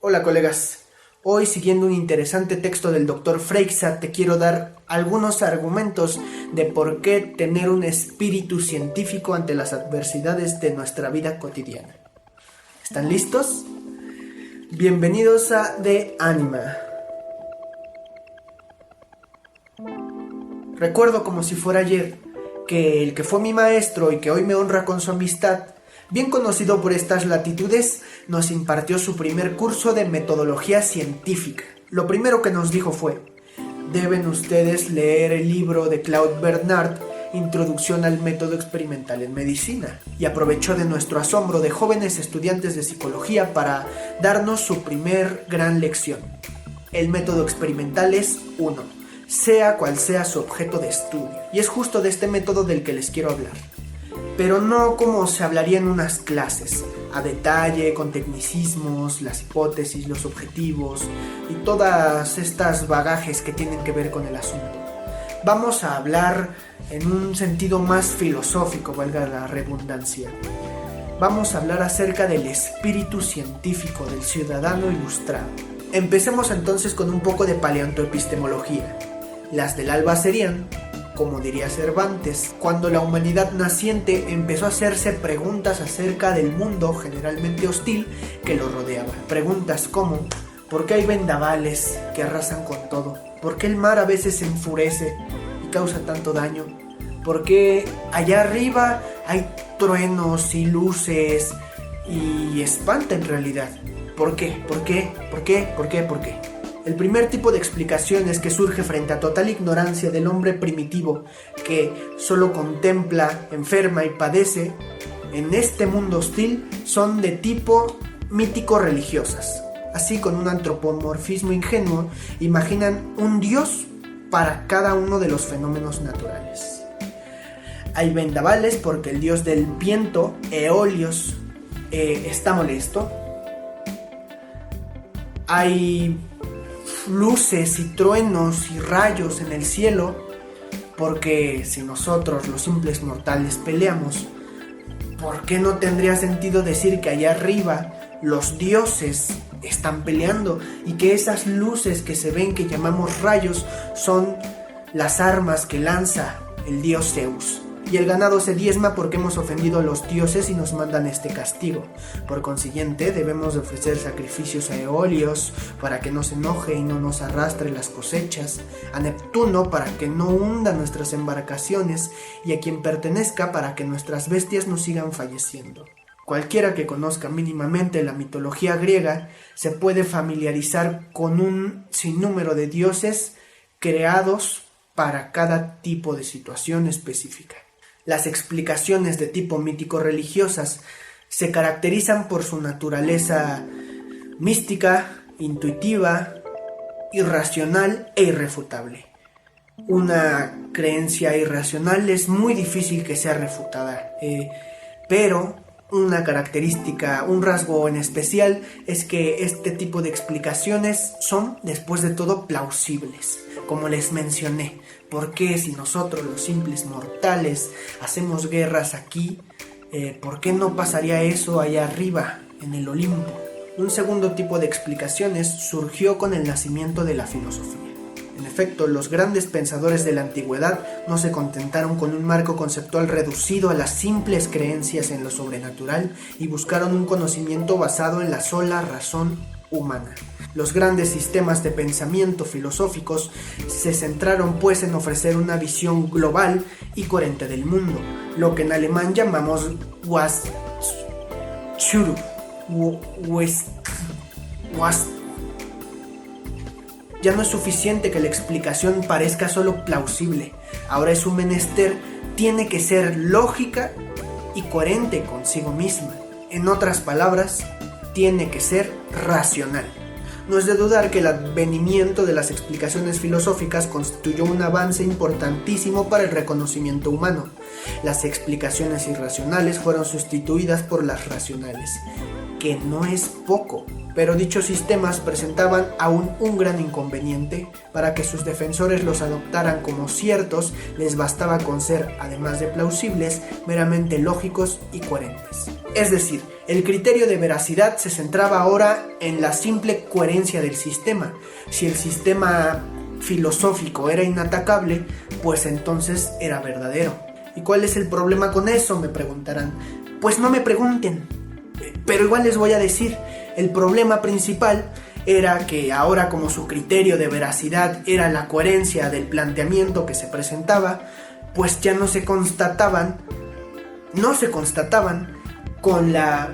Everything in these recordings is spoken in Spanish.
Hola colegas, hoy siguiendo un interesante texto del Dr. Freixa te quiero dar algunos argumentos de por qué tener un espíritu científico ante las adversidades de nuestra vida cotidiana. ¿Están listos? Bienvenidos a De Anima. Recuerdo como si fuera ayer que el que fue mi maestro y que hoy me honra con su amistad, bien conocido por estas latitudes, nos impartió su primer curso de metodología científica. Lo primero que nos dijo fue: deben ustedes leer el libro de Claude Bernard, Introducción al método experimental en medicina, y aprovechó de nuestro asombro de jóvenes estudiantes de psicología para darnos su primer gran lección. El método experimental es uno, sea cual sea su objeto de estudio, y es justo de este método del que les quiero hablar. Pero no como se hablaría en unas clases, a detalle, con tecnicismos, las hipótesis, los objetivos y todas estas bagajes que tienen que ver con el asunto. Vamos a hablar en un sentido más filosófico, valga la redundancia. Vamos a hablar acerca del espíritu científico del ciudadano ilustrado. Empecemos entonces con un poco de paleontoepistemología. Las del alba serían, como diría Cervantes, cuando la humanidad naciente empezó a hacerse preguntas acerca del mundo generalmente hostil que lo rodeaba. Preguntas como: ¿por qué hay vendavales que arrasan con todo? ¿Por qué el mar a veces se enfurece y causa tanto daño? ¿Por qué allá arriba hay truenos y luces y espanta en realidad? ¿Por qué? ¿Por qué? ¿Por qué? ¿Por qué? ¿Por qué? El primer tipo de explicaciones que surge frente a total ignorancia del hombre primitivo que solo contempla, enferma y padece en este mundo hostil son de tipo mítico-religiosas. Así, con un antropomorfismo ingenuo, imaginan un dios para cada uno de los fenómenos naturales. Hay vendavales porque el dios del viento, Eolios, está molesto. Hay luces y truenos y rayos en el cielo porque si nosotros los simples mortales peleamos, ¿por qué no tendría sentido decir que allá arriba los dioses están peleando y que esas luces que se ven, que llamamos rayos, son las armas que lanza el dios Zeus? Y el ganado se diezma porque hemos ofendido a los dioses y nos mandan este castigo. Por consiguiente, debemos de ofrecer sacrificios a Eolios para que no se enoje y no nos arrastre las cosechas, a Neptuno para que no hunda nuestras embarcaciones y a quien pertenezca para que nuestras bestias no sigan falleciendo. Cualquiera que conozca mínimamente la mitología griega se puede familiarizar con un sinnúmero de dioses creados para cada tipo de situación específica. Las explicaciones de tipo mítico-religiosas se caracterizan por su naturaleza mística, intuitiva, irracional e irrefutable. Una creencia irracional es muy difícil que sea refutada, pero una característica, un rasgo en especial es que este tipo de explicaciones son, después de todo, plausibles. Como les mencioné, ¿por qué si nosotros los simples mortales hacemos guerras aquí, por qué no pasaría eso allá arriba, en el Olimpo? Un segundo tipo de explicaciones surgió con el nacimiento de la filosofía. En efecto, los grandes pensadores de la antigüedad no se contentaron con un marco conceptual reducido a las simples creencias en lo sobrenatural y buscaron un conocimiento basado en la sola razón humana. Los grandes sistemas de pensamiento filosóficos se centraron pues en ofrecer una visión global y coherente del mundo, lo que en alemán llamamos Weltanschauung. Ya no es suficiente que la explicación parezca solo plausible, ahora es un menester, tiene que ser lógica y coherente consigo misma. En otras palabras, tiene que ser racional. No es de dudar que el advenimiento de las explicaciones filosóficas constituyó un avance importantísimo para el reconocimiento humano. Las explicaciones irracionales fueron sustituidas por las racionales, que no es poco. Pero dichos sistemas presentaban aún un gran inconveniente. Para que sus defensores los adoptaran como ciertos, les bastaba con ser, además de plausibles, meramente lógicos y coherentes. Es decir, el criterio de veracidad se centraba ahora en la simple coherencia del sistema. Si el sistema filosófico era inatacable, pues entonces era verdadero. ¿Y cuál es el problema con eso?, me preguntarán. Pues no me pregunten, pero igual les voy a decir. El problema principal era que ahora, como su criterio de veracidad era la coherencia del planteamiento que se presentaba, pues ya no se constataban con la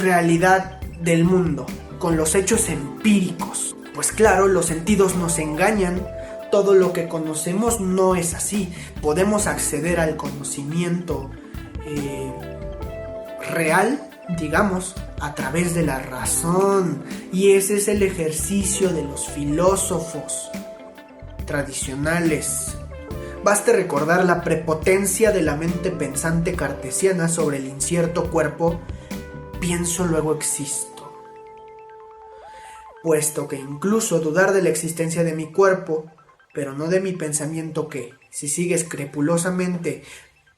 realidad del mundo, con los hechos empíricos. Pues claro, los sentidos nos engañan. Todo lo que conocemos no es así. Podemos acceder al conocimiento real, digamos, a través de la razón. Y ese es el ejercicio de los filósofos tradicionales. Baste recordar la prepotencia de la mente pensante cartesiana sobre el incierto cuerpo pienso luego existo. Puesto que incluso dudar de la existencia de mi cuerpo, pero no de mi pensamiento que, si sigue escrupulosamente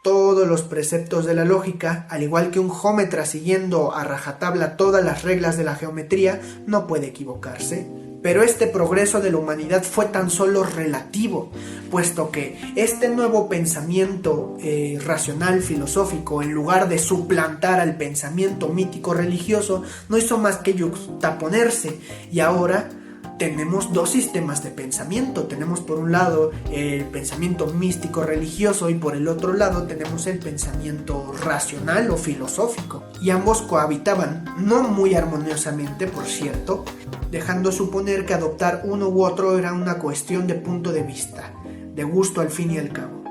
todos los preceptos de la lógica, al igual que un geómetra siguiendo a rajatabla todas las reglas de la geometría, no puede equivocarse. Pero este progreso de la humanidad fue tan solo relativo, puesto que este nuevo pensamiento racional filosófico, en lugar de suplantar al pensamiento mítico religioso, no hizo más que yuxtaponerse, y ahora tenemos dos sistemas de pensamiento. Tenemos por un lado el pensamiento místico religioso y por el otro lado tenemos el pensamiento racional o filosófico, y ambos cohabitaban, no muy armoniosamente por cierto, dejando suponer que adoptar uno u otro era una cuestión de punto de vista, de gusto al fin y al cabo,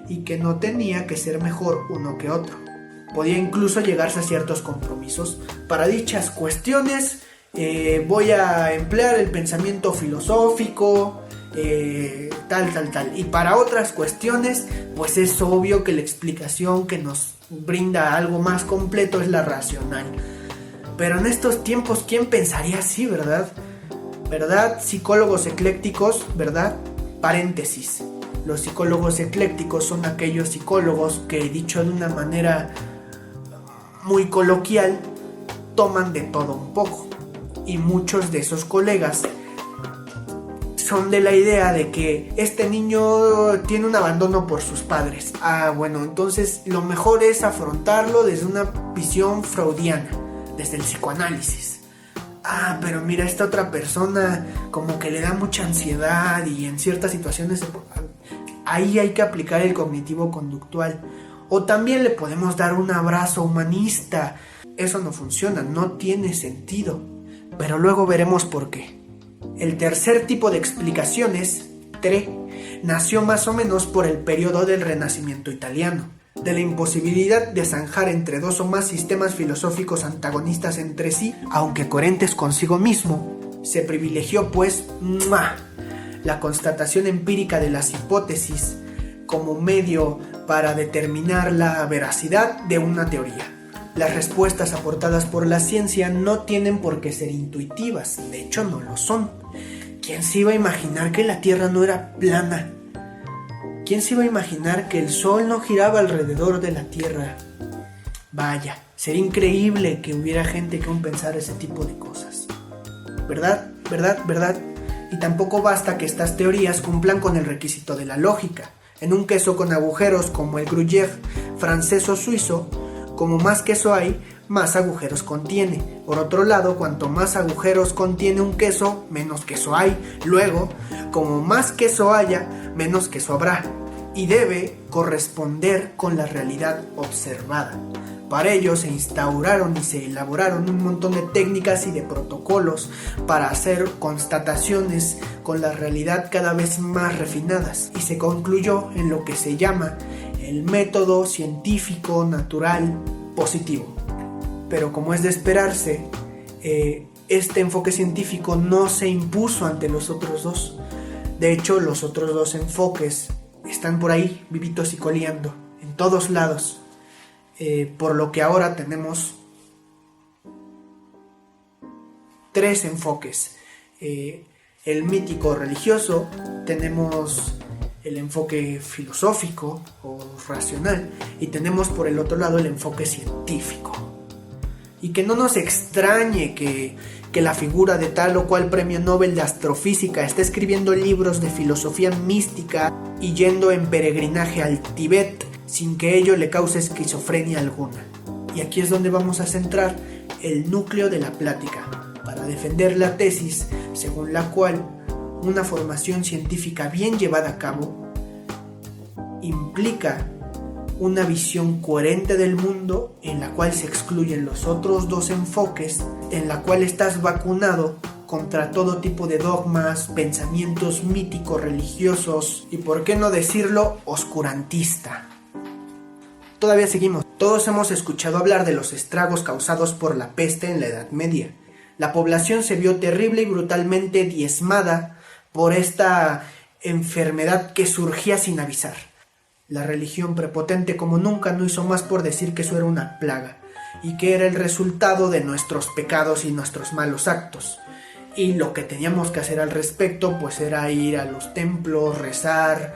y que no tenía que ser mejor uno que otro. Podía incluso llegarse a ciertos compromisos. Para dichas cuestiones voy a emplear el pensamiento filosófico, tal. Y para otras cuestiones, pues es obvio que la explicación que nos brinda algo más completo es la racional. Pero en estos tiempos, ¿quién pensaría así, verdad? ¿Verdad? Psicólogos eclécticos, ¿verdad? Paréntesis. Los psicólogos eclécticos son aquellos psicólogos que, dicho de una manera muy coloquial, toman de todo un poco. Y muchos de esos colegas son de la idea de que este niño tiene un abandono por sus padres. Bueno, entonces lo mejor es afrontarlo desde una visión freudiana, desde el psicoanálisis. Pero mira, esta otra persona como que le da mucha ansiedad y en ciertas situaciones ahí hay que aplicar el cognitivo conductual. O también le podemos dar un abrazo humanista. Eso no funciona, no tiene sentido. Pero luego veremos por qué. El tercer tipo de explicaciones, nació más o menos por el periodo del Renacimiento italiano, de la imposibilidad de zanjar entre dos o más sistemas filosóficos antagonistas entre sí, aunque coherentes consigo mismo. Se privilegió, pues, la constatación empírica de las hipótesis como medio para determinar la veracidad de una teoría. Las respuestas aportadas por la ciencia no tienen por qué ser intuitivas, de hecho no lo son. ¿Quién se iba a imaginar que la Tierra no era plana? ¿Quién se iba a imaginar que el Sol no giraba alrededor de la Tierra? Vaya, sería increíble que hubiera gente que aún pensara ese tipo de cosas. ¿Verdad? Y tampoco basta que estas teorías cumplan con el requisito de la lógica. En un queso con agujeros como el Gruyère francés o suizo, como más queso hay, más agujeros contiene. Por otro lado, cuanto más agujeros contiene un queso, menos queso hay. Luego, como más queso haya, menos queso habrá. Y debe corresponder con la realidad observada. Para ello se instauraron y se elaboraron un montón de técnicas y de protocolos para hacer constataciones con la realidad cada vez más refinadas. Y se concluyó en lo que se llama el método científico natural positivo. Pero como es de esperarse, este enfoque científico no se impuso ante los otros dos. De hecho, los otros dos enfoques están por ahí, vivitos y coleando, en todos lados. Por lo que ahora tenemos tres enfoques. El mítico religioso, tenemos el enfoque filosófico o racional, y tenemos por el otro lado el enfoque científico. Y que no nos extrañe que la figura de tal o cual premio Nobel de astrofísica esté escribiendo libros de filosofía mística y yendo en peregrinaje al Tíbet sin que ello le cause esquizofrenia alguna. Y aquí es donde vamos a centrar el núcleo de la plática, para defender la tesis según la cual una formación científica bien llevada a cabo implica una visión coherente del mundo en la cual se excluyen los otros dos enfoques, en la cual estás vacunado contra todo tipo de dogmas, pensamientos míticos, religiosos y, por qué no decirlo, oscurantista. Todavía seguimos. Todos hemos escuchado hablar de los estragos causados por la peste en la Edad Media. La población se vio terrible y brutalmente diezmada por esta enfermedad que surgía sin avisar. La religión, prepotente como nunca, no hizo más por decir que eso era una plaga y que era el resultado de nuestros pecados y nuestros malos actos. Y lo que teníamos que hacer al respecto pues era ir a los templos, rezar,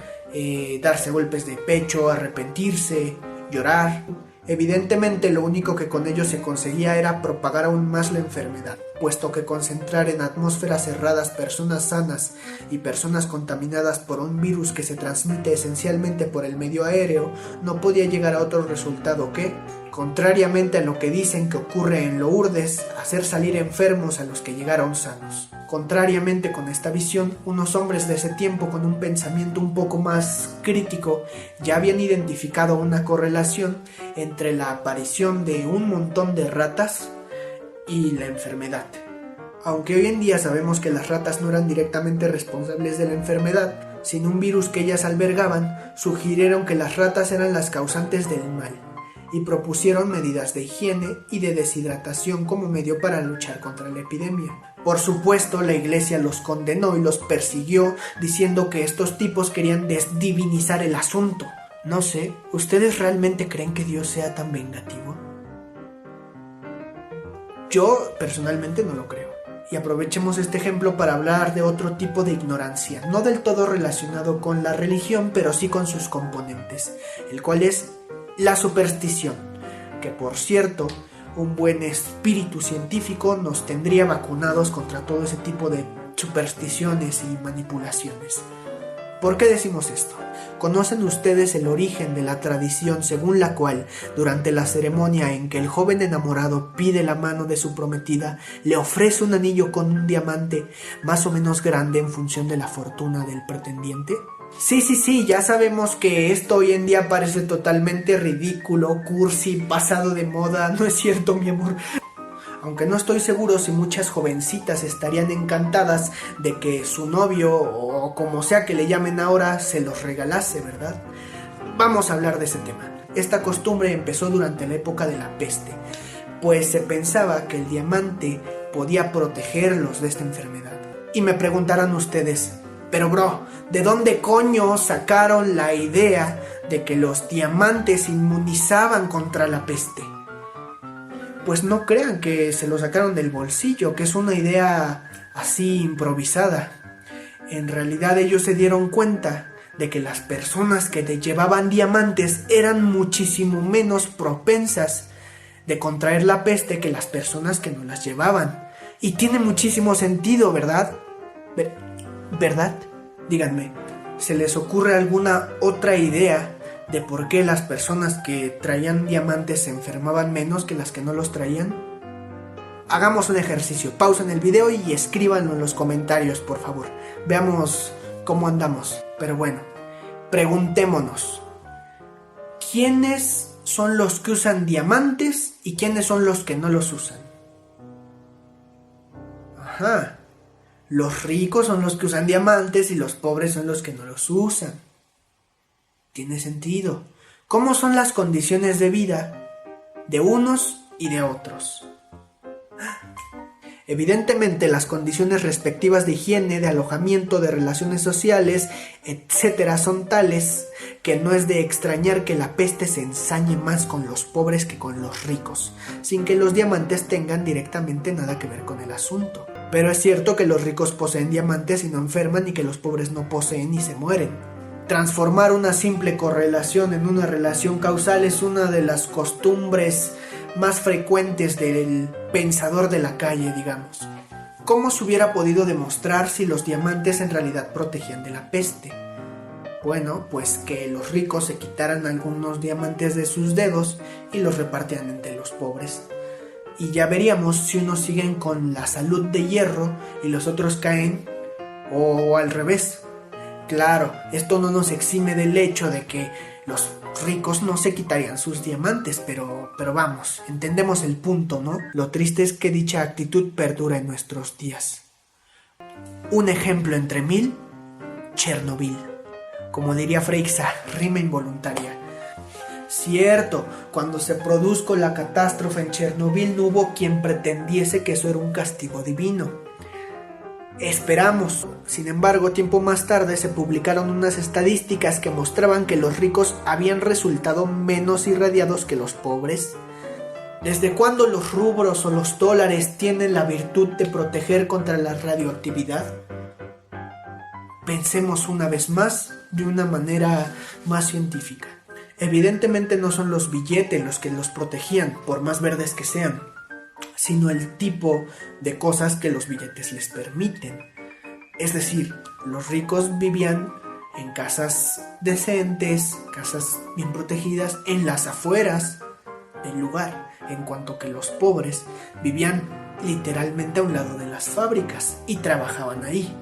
darse golpes de pecho, arrepentirse, llorar. Evidentemente lo único que con ello se conseguía era propagar aún más la enfermedad, puesto que concentrar en atmósferas cerradas personas sanas y personas contaminadas por un virus que se transmite esencialmente por el medio aéreo no podía llegar a otro resultado que, contrariamente a lo que dicen que ocurre en Lourdes, hacer salir enfermos a los que llegaron sanos. Contrariamente con esta visión, unos hombres de ese tiempo con un pensamiento un poco más crítico ya habían identificado una correlación entre la aparición de un montón de ratas y la enfermedad. Aunque hoy en día sabemos que las ratas no eran directamente responsables de la enfermedad, sino un virus que ellas albergaban, sugirieron que las ratas eran las causantes del mal y propusieron medidas de higiene y de deshidratación como medio para luchar contra la epidemia. Por supuesto, la iglesia los condenó y los persiguió, diciendo que estos tipos querían desdivinizar el asunto. No sé, ¿ustedes realmente creen que Dios sea tan vengativo? Yo personalmente no lo creo. Y aprovechemos este ejemplo para hablar de otro tipo de ignorancia, no del todo relacionado con la religión, pero sí con sus componentes, el cual es la superstición, que por cierto, un buen espíritu científico nos tendría vacunados contra todo ese tipo de supersticiones y manipulaciones. ¿Por qué decimos esto? ¿Conocen ustedes el origen de la tradición según la cual, durante la ceremonia en que el joven enamorado pide la mano de su prometida, le ofrece un anillo con un diamante más o menos grande en función de la fortuna del pretendiente? Sí, ya sabemos que esto hoy en día parece totalmente ridículo, cursi, pasado de moda, ¿no es cierto, mi amor? Aunque no estoy seguro si muchas jovencitas estarían encantadas de que su novio, o como sea que le llamen ahora, se los regalase, ¿verdad? Vamos a hablar de ese tema. Esta costumbre empezó durante la época de la peste, pues se pensaba que el diamante podía protegerlos de esta enfermedad. Y me preguntarán ustedes, pero bro, ¿de dónde coño sacaron la idea de que los diamantes inmunizaban contra la peste? Pues no crean que se lo sacaron del bolsillo, que es una idea así improvisada. En realidad ellos se dieron cuenta de que las personas que llevaban diamantes eran muchísimo menos propensas de contraer la peste que las personas que no las llevaban. Y tiene muchísimo sentido, ¿verdad? ¿Verdad? Díganme, ¿se les ocurre alguna otra idea de por qué las personas que traían diamantes se enfermaban menos que las que no los traían? Hagamos un ejercicio, pausen el video y escríbanlo en los comentarios, por favor. Veamos cómo andamos. Pero bueno, preguntémonos, ¿quiénes son los que usan diamantes y quiénes son los que no los usan? Ajá. Los ricos son los que usan diamantes y los pobres son los que no los usan. Tiene sentido. ¿Cómo son las condiciones de vida de unos y de otros? Evidentemente, las condiciones respectivas de higiene, de alojamiento, de relaciones sociales, etcétera, son tales que no es de extrañar que la peste se ensañe más con los pobres que con los ricos, sin que los diamantes tengan directamente nada que ver con el asunto. Pero es cierto que los ricos poseen diamantes y no enferman, y que los pobres no poseen y se mueren. Transformar una simple correlación en una relación causal es una de las costumbres más frecuentes del pensador de la calle, digamos. ¿Cómo se hubiera podido demostrar si los diamantes en realidad protegían de la peste? Bueno, pues que los ricos se quitaran algunos diamantes de sus dedos y los repartieran entre los pobres. Y ya veríamos si unos siguen con la salud de hierro y los otros caen, o al revés. Claro, esto no nos exime del hecho de que los ricos no se quitarían sus diamantes, pero vamos, entendemos el punto, ¿no? Lo triste es que dicha actitud perdura en nuestros días. Un ejemplo entre mil: Chernobyl. Como diría Freixa, rima involuntaria. Cierto, cuando se produjo la catástrofe en Chernobyl no hubo quien pretendiese que eso era un castigo divino. Esperamos. Sin embargo, tiempo más tarde se publicaron unas estadísticas que mostraban que los ricos habían resultado menos irradiados que los pobres. ¿Desde cuándo los rubros o los dólares tienen la virtud de proteger contra la radioactividad? Pensemos una vez más de una manera más científica. Evidentemente no son los billetes los que los protegían, por más verdes que sean, sino el tipo de cosas que los billetes les permiten. Es decir, los ricos vivían en casas decentes, casas bien protegidas, en las afueras del lugar, en cuanto que los pobres vivían literalmente a un lado de las fábricas y trabajaban ahí.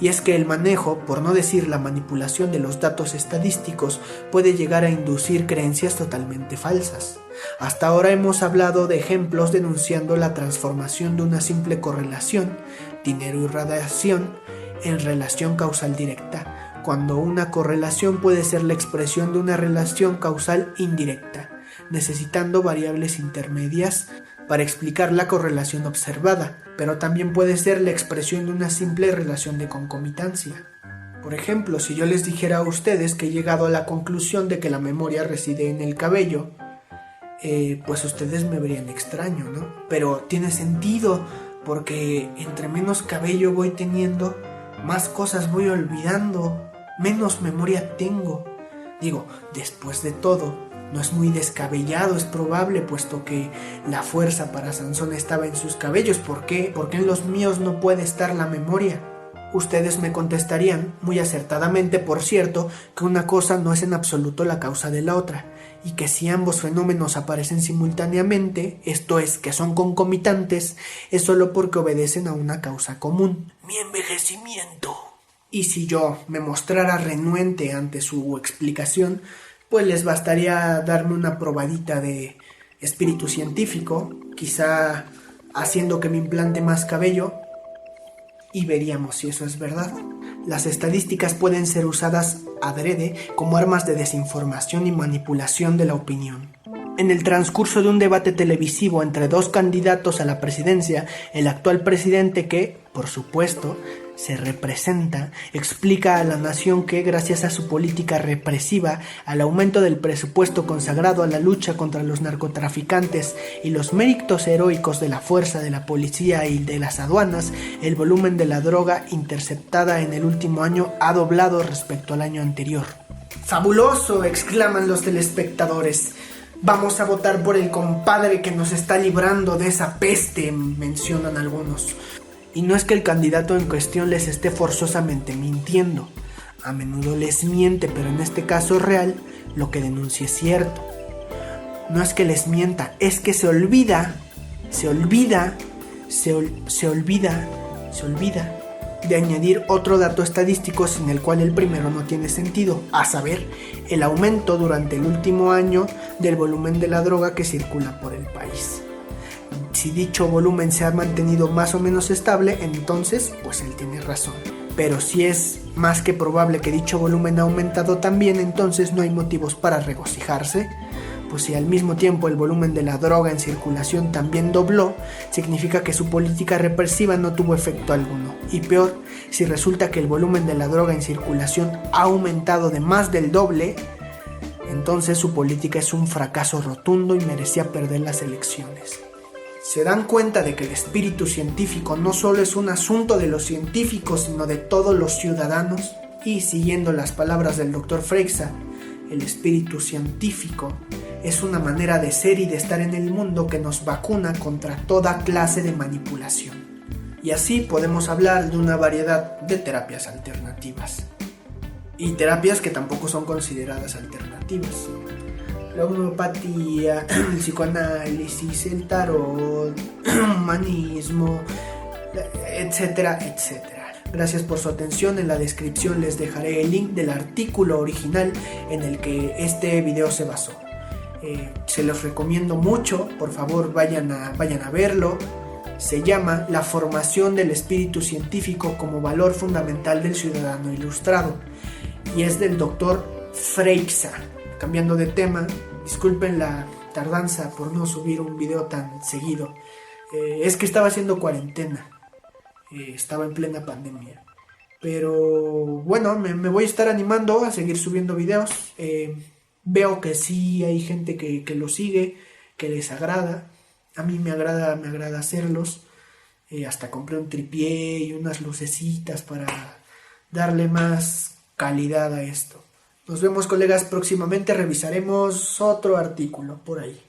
Y es que el manejo, por no decir la manipulación de los datos estadísticos, puede llegar a inducir creencias totalmente falsas. Hasta ahora hemos hablado de ejemplos denunciando la transformación de una simple correlación, dinero y radiación, en relación causal directa, cuando una correlación puede ser la expresión de una relación causal indirecta, necesitando variables intermedias para explicar la correlación observada, pero también puede ser la expresión de una simple relación de concomitancia. Por ejemplo, si yo les dijera a ustedes que he llegado a la conclusión de que la memoria reside en el cabello, pues ustedes me verían extraño, ¿no? Pero tiene sentido, porque entre menos cabello voy teniendo, más cosas voy olvidando, menos memoria tengo. Digo, después de todo, no es muy descabellado, es probable, puesto que la fuerza para Sansón estaba en sus cabellos. ¿Por qué? ¿Por qué en los míos no puede estar la memoria? Ustedes me contestarían, muy acertadamente por cierto, que una cosa no es en absoluto la causa de la otra, y que si ambos fenómenos aparecen simultáneamente, esto es, que son concomitantes, es solo porque obedecen a una causa común: mi envejecimiento. Y si yo me mostrara renuente ante su explicación, pues les bastaría darme una probadita de espíritu científico, quizá haciendo que me implante más cabello, y veríamos si eso es verdad. Las estadísticas pueden ser usadas adrede como armas de desinformación y manipulación de la opinión. En el transcurso de un debate televisivo entre dos candidatos a la presidencia, el actual presidente, que, por supuesto, se representa, explica a la nación que, gracias a su política represiva, al aumento del presupuesto consagrado a la lucha contra los narcotraficantes y los méritos heroicos de la fuerza de la policía y de las aduanas, el volumen de la droga interceptada en el último año ha doblado respecto al año anterior. ¡Fabuloso!, exclaman los telespectadores. Vamos a votar por el compadre que nos está librando de esa peste, mencionan algunos. Y no es que el candidato en cuestión les esté forzosamente mintiendo. A menudo les miente, pero en este caso real, lo que denuncia es cierto. No es que les mienta, es que se olvida de añadir otro dato estadístico sin el cual el primero no tiene sentido, a saber, el aumento durante el último año del volumen de la droga que circula por el país. Si dicho volumen se ha mantenido más o menos estable, entonces, pues él tiene razón. Pero si es más que probable que dicho volumen ha aumentado también, entonces no hay motivos para regocijarse, pues si al mismo tiempo el volumen de la droga en circulación también dobló, significa que su política represiva no tuvo efecto alguno. Y peor, si resulta que el volumen de la droga en circulación ha aumentado de más del doble, entonces su política es un fracaso rotundo y merecía perder las elecciones. Se dan cuenta de que el espíritu científico no solo es un asunto de los científicos, sino de todos los ciudadanos. Y siguiendo las palabras del Dr. Freixa, el espíritu científico es una manera de ser y de estar en el mundo que nos vacuna contra toda clase de manipulación. Y así podemos hablar de una variedad de terapias alternativas. Y terapias que tampoco son consideradas alternativas. La homeopatía, el psicoanálisis, el tarot, el humanismo, etcétera, etcétera. Gracias por su atención. En la descripción les dejaré el link del artículo original en el que este video se basó. Se los recomiendo mucho, por favor vayan a verlo. Se llama La formación del espíritu científico como valor fundamental del ciudadano ilustrado y es del Dr. Freixa. Cambiando de tema, disculpen la tardanza por no subir un video tan seguido. Es que estaba haciendo cuarentena. Estaba en plena pandemia. Pero bueno, me voy a estar animando a seguir subiendo videos. Veo que sí hay gente que lo sigue, que les agrada. A mí me agrada hacerlos. Hasta compré un tripié y unas lucecitas para darle más calidad a esto. Nos vemos, colegas, próximamente revisaremos otro artículo por ahí.